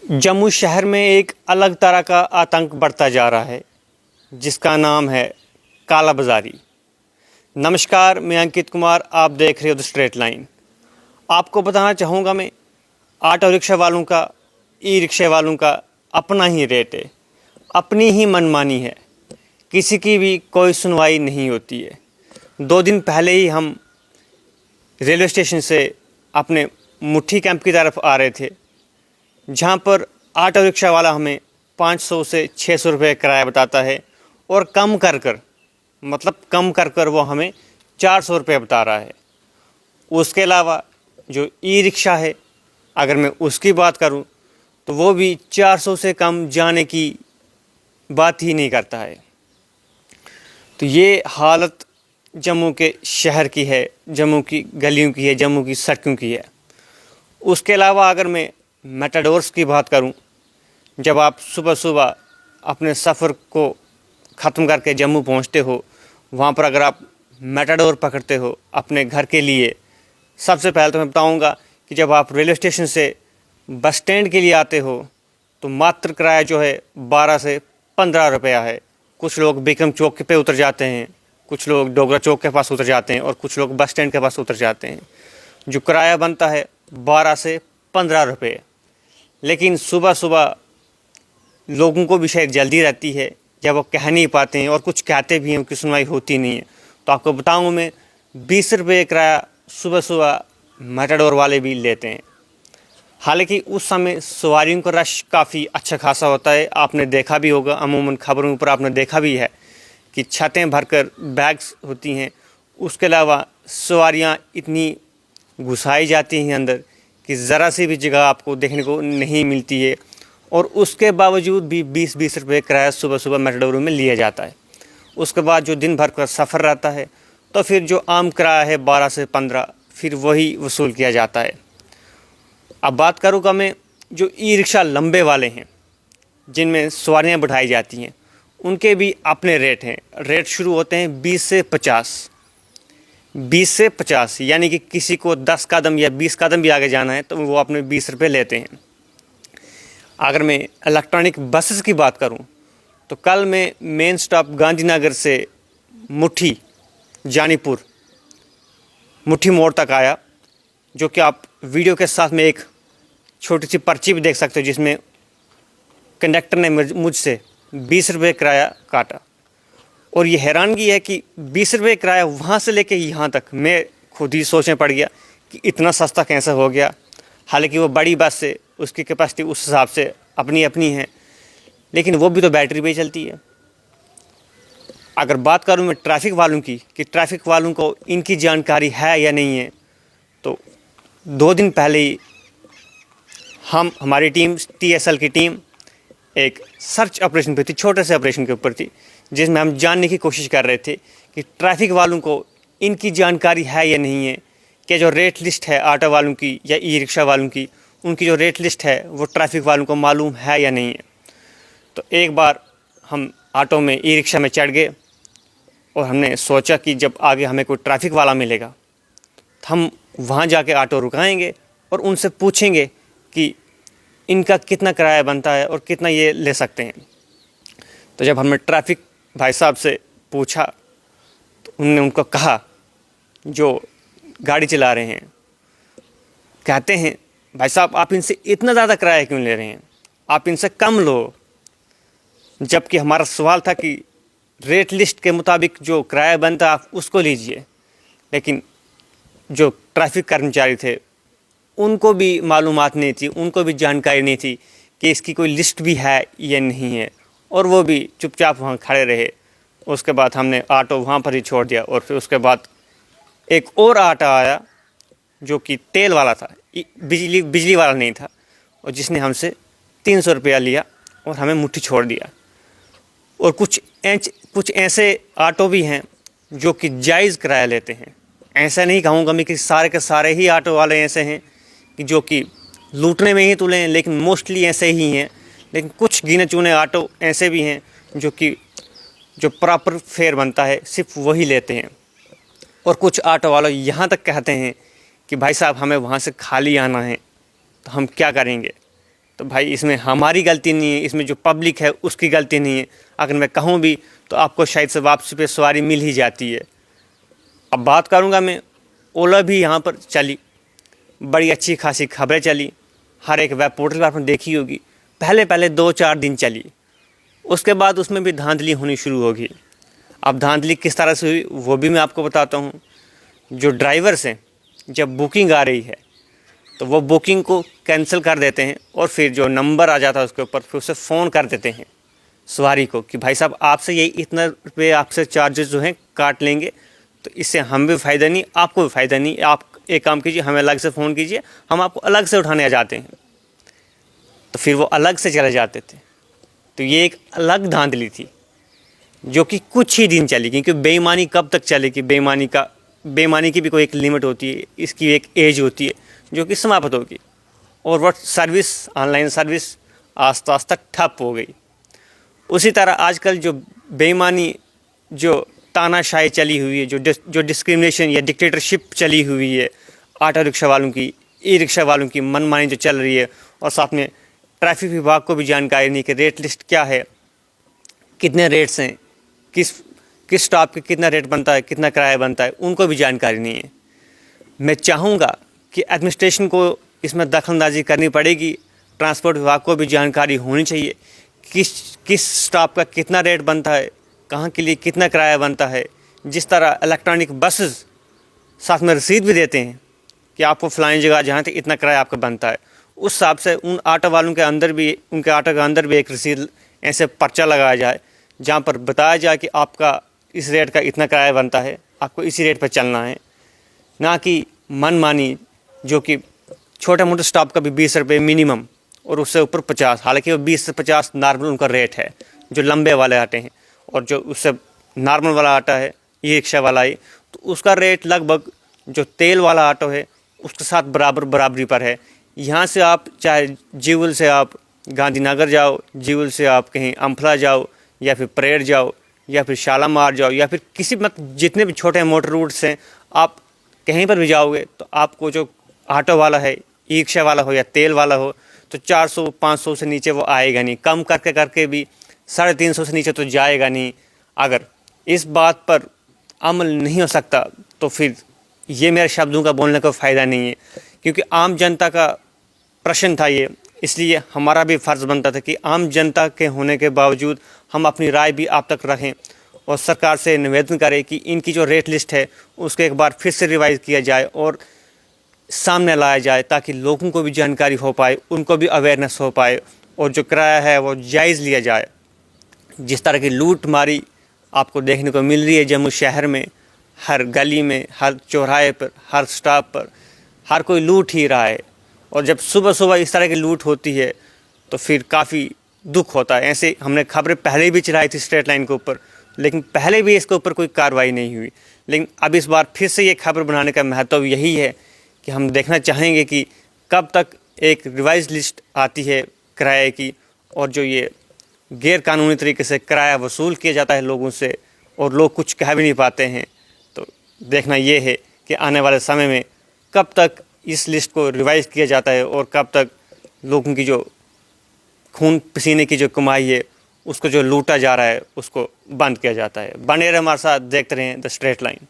जम्मू शहर में एक अलग तरह का आतंक बढ़ता जा रहा है जिसका नाम है काला बाज़ारी। नमस्कार, मैं अंकित कुमार, आप देख रहे हो द स्ट्रेट लाइन। आपको बताना चाहूँगा मैं, ऑटो रिक्शा वालों का, ई रिक्शे वालों का अपना ही रेट है, अपनी ही मनमानी है, किसी की भी कोई सुनवाई नहीं होती है। 2 दिन पहले ही हम रेलवे स्टेशन से अपने मुट्ठी कैंप की तरफ आ रहे थे, जहाँ पर ऑटो रिक्शा वाला हमें 500 से 600 रुपये किराया बताता है और कम कर वो हमें 400 रुपये बता रहा है। उसके अलावा जो ई रिक्शा है, अगर मैं उसकी बात करूं तो वो भी 400 से कम जाने की बात ही नहीं करता है। तो ये हालत जम्मू के शहर की है, जम्मू की गलियों की है, जम्मू की सड़कों की है। उसके अलावा अगर मैं मेटाडोर्स की बात करूं, जब आप सुबह सुबह अपने सफ़र को ख़त्म करके जम्मू पहुंचते हो, वहां पर अगर आप मेटाडोर पकड़ते हो अपने घर के लिए, सबसे पहले तो मैं बताऊंगा कि जब आप रेलवे स्टेशन से बस स्टैंड के लिए आते हो तो मात्र किराया जो है 12 से 15 रुपया है। कुछ लोग बिक्रम चौक पे उतर जाते हैं, कुछ लोग डोगरा चौक के पास उतर जाते हैं और कुछ लोग बस स्टैंड के पास उतर जाते हैं। जो किराया बनता है 12 से 15 रुपये। लेकिन सुबह सुबह लोगों को भी शायद जल्दी रहती है, जब वो कह नहीं पाते हैं और कुछ कहते भी हैं, उनकी सुनवाई होती नहीं है। तो आपको बताऊँ मैं, 20 रुपये किराया सुबह सुबह मेटाडोर वाले भी लेते हैं। हालांकि उस समय सवारियों का रश काफ़ी अच्छा खासा होता है। आपने देखा भी होगा, अमूमन खबरों पर आपने देखा भी है कि छतें भरकर बैग्स होती हैं। उसके अलावा सवारियाँ इतनी घुसाई जाती हैं अंदर कि ज़रा सी भी जगह आपको देखने को नहीं मिलती है, और उसके बावजूद भी 20-20 रुपये किराया सुबह सुबह मेटाडोरों में लिया जाता है। उसके बाद जो दिन भर का सफ़र रहता है तो फिर जो आम किराया है 12 से 15, फिर वही वसूल किया जाता है। अब बात करूँगा मैं, जो ई रिक्शा लंबे वाले हैं जिनमें सवारियाँ बिठाई जाती हैं, उनके भी अपने रेट हैं। रेट शुरू होते हैं 20 से 50, यानी कि किसी को 10 कदम या 20 कदम भी आगे जाना है तो वो अपने 20 रुपये लेते हैं। अगर मैं इलेक्ट्रॉनिक बसेस की बात करूं तो कल मैं मेन स्टॉप गांधीनगर से मुट्ठी जानीपुर मुट्ठी मोड़ तक आया, जो कि आप वीडियो के साथ में एक छोटी सी पर्ची भी देख सकते हो, जिसमें कंडक्टर ने मुझसे 20 रुपये किराया काटा। और ये हैरानगी है कि 20 रुपये किराया वहाँ से लेके यहाँ तक, मैं खुद ही सोचने पड़ गया कि इतना सस्ता कैसे हो गया। हालांकि वो बड़ी बस से उसकी कैपेसिटी उस हिसाब से अपनी अपनी है, लेकिन वो भी तो बैटरी पे ही चलती है। अगर बात करूँ मैं ट्रैफिक वालों की, कि ट्रैफिक वालों को इनकी जानकारी है या नहीं है, तो 2 दिन पहले ही हमारी टीम, TSL की टीम एक सर्च ऑपरेशन पे थी, छोटे से ऑपरेशन के ऊपर थी, जिसमें हम जानने की कोशिश कर रहे थे कि ट्रैफिक वालों को इनकी जानकारी है या नहीं है, कि जो रेट लिस्ट है ऑटो वालों की या ई रिक्शा वालों की, उनकी जो रेट लिस्ट है वो ट्रैफिक वालों को मालूम है या नहीं है। तो एक बार हम ऑटो में, ई रिक्शा में चढ़ गए और हमने सोचा कि जब आगे हमें कोई ट्रैफिक वाला मिलेगा तो हम वहाँ जाके ऑटो रुकाएंगे और उनसे पूछेंगे कि इनका कितना किराया बनता है और कितना ये ले सकते हैं। तो जब हमने ट्रैफिक भाई साहब से पूछा तो उन्होंने उनको कहा, जो गाड़ी चला रहे हैं, कहते हैं, भाई साहब आप इनसे इतना ज़्यादा किराया क्यों ले रहे हैं, आप इनसे कम लो। जबकि हमारा सवाल था कि रेट लिस्ट के मुताबिक जो किराया बनता आप उसको लीजिए। लेकिन जो ट्रैफिक कर्मचारी थे उनको भी मालूमात नहीं थी, उनको भी जानकारी नहीं थी कि इसकी कोई लिस्ट भी है या नहीं है, और वो भी चुपचाप वहाँ खड़े रहे। उसके बाद हमने ऑटो वहाँ पर ही छोड़ दिया और फिर उसके बाद एक और ऑटो आया जो कि तेल वाला था, बिजली वाला नहीं था, और जिसने हमसे 300 रुपया लिया और हमें मुट्ठी छोड़ दिया। और कुछ ऐसे ऑटो भी हैं जो कि जायज़ किराया लेते हैं। ऐसा नहीं कहूँगा मैं कि सारे के सारे ही ऑटो वाले ऐसे हैं कि जो कि लूटने में ही तुले हैं, लेकिन मोस्टली ऐसे ही हैं। लेकिन कुछ गिने चुने ऑटो ऐसे भी हैं जो प्रॉपर फेयर बनता है सिर्फ वही लेते हैं। और कुछ ऑटो वाले यहाँ तक कहते हैं कि भाई साहब हमें वहाँ से खाली आना है, तो हम क्या करेंगे। तो भाई इसमें हमारी गलती नहीं है, इसमें जो पब्लिक है उसकी गलती नहीं है। अगर मैं कहूँ भी तो आपको शायद से वापसी पे सवारी मिल ही जाती है। अब बात करूँगा मैं, ओला भी यहाँ पर चली, बड़ी अच्छी खासी खबरें चली, हर एक वेब पोर्टल पर आपने देखी होगी। पहले पहले 2-4 दिन चली, उसके बाद उसमें भी धांधली होनी शुरू होगी। अब धांधली किस तरह से हुई वो भी मैं आपको बताता हूँ। जो ड्राइवर्स हैं, जब बुकिंग आ रही है तो वो बुकिंग को कैंसिल कर देते हैं और फिर जो नंबर आ जाता है उसके ऊपर फिर उसे फ़ोन कर देते हैं सवारी को कि भाई साहब आपसे ये इतना रुपये आपसे चार्जेस जो हैं काट लेंगे, तो इससे हम भी फ़ायदा नहीं, आपको भी फ़ायदा नहीं। आप एक काम कीजिए, हमें अलग से फ़ोन कीजिए, हम आपको अलग से उठाने आ जाते हैं। तो फिर वो अलग से चले जाते थे। तो ये एक अलग धांधली थी जो कि कुछ ही दिन चली, क्योंकि बेईमानी कब तक चलेगी? बेईमानी की भी कोई एक लिमिट होती है, इसकी एक एज होती है जो कि समाप्त होगी। और वह सर्विस, ऑनलाइन सर्विस आस्ता आस्ता ठप हो गई। उसी तरह आजकल जो बेईमानी, जो तानाशाही चली हुई है, जो डिस्क्रिमिनेशन या डिक्टेटरशिप चली हुई है, ऑटो रिक्शा वालों की, ई रिक्शा वालों की मनमानी जो चल रही है, और साथ में ट्रैफिक विभाग को भी जानकारी नहीं कि रेट लिस्ट क्या है, कितने रेट्स हैं, किस स्टॉप के कितना रेट बनता है, कितना किराया बनता है, उनको भी जानकारी नहीं है। मैं चाहूँगा कि एडमिनिस्ट्रेशन को इसमें दखलंदाजी करनी पड़ेगी, ट्रांसपोर्ट विभाग को भी जानकारी होनी चाहिए किस स्टॉप का कितना रेट बनता है, कहाँ के लिए कितना किराया बनता है। जिस तरह इलेक्ट्रॉनिक बसेस साथ में रसीद भी देते हैं कि आपको फ़लानी जगह जहाँ तक इतना किराया आपका बनता है, उस हिसाब से उन ऑटो वालों के अंदर भी, उनके ऑटो के अंदर भी एक रसीद, ऐसे पर्चा लगाया जाए जहाँ पर बताया जाए कि आपका इस रेट का इतना किराया बनता है, आपको इसी रेट पर चलना है। ना कि मनमानी जो कि छोटे मोटे स्टॉप का भी 20 रुपये मिनिमम और उससे ऊपर 50, हालांकि वो 20 से 50 नॉर्मल उनका रेट है जो लंबे वाले आटे हैं। और जो उससे नॉर्मल वाला आटा है, ई रिक्शा वाला है, तो उसका रेट लगभग जो तेल वाला ऑटो है उसके साथ बराबरी पर है। यहाँ से आप चाहे जीवल से आप गांधीनगर जाओ, जीवल से आप कहीं अम्फला जाओ, या फिर परेड जाओ, या फिर शालामार जाओ, या फिर किसी जितने भी छोटे मोटर रूट्स हैं, आप कहीं पर भी जाओगे तो आपको जो ऑटो वाला है, ई रिक्शा वाला हो या तेल वाला हो, तो 400-500 से नीचे वो आएगा नहीं। कम करके भी 350 से नीचे तो जाएगा नहीं। अगर इस बात पर अमल नहीं हो सकता तो फिर ये मेरे शब्दों का बोलने का फ़ायदा नहीं है, क्योंकि आम जनता का प्रश्न था ये। इसलिए हमारा भी फ़र्ज़ बनता था कि आम जनता के होने के बावजूद हम अपनी राय भी आप तक रखें और सरकार से निवेदन करें कि इनकी जो रेट लिस्ट है उसको एक बार फिर से रिवाइज़ किया जाए और सामने लाया जाए, ताकि लोगों को भी जानकारी हो पाए, उनको भी अवेयरनेस हो पाए, और जो किराया है वो जायज़ लिया जाए। जिस तरह की लूट मारी आपको देखने को मिल रही है जम्मू शहर में, हर गली में, हर चौराहे पर, हर स्टॉप पर हर कोई लूट ही रहा है। और जब सुबह सुबह इस तरह की लूट होती है तो फिर काफ़ी दुख होता है। ऐसे हमने खबरें पहले भी चलाई थी स्ट्रेट लाइन के ऊपर, लेकिन पहले भी इसके ऊपर कोई कार्रवाई नहीं हुई। लेकिन अब इस बार फिर से ये खबर बनाने का महत्व यही है कि हम देखना चाहेंगे कि कब तक एक रिवाइज लिस्ट आती है किराए की, और जो ये गैर कानूनी तरीके से किराया वसूल किया जाता है लोगों से और लोग कुछ कह भी नहीं पाते हैं। तो देखना ये है कि आने वाले समय में कब तक इस लिस्ट को रिवाइज किया जाता है और कब तक लोगों की जो खून पसीने की जो कमाई है उसको जो लूटा जा रहा है उसको बंद किया जाता है। बने रहे हमारे साथ, देखते रहें द स्ट्रेट लाइन।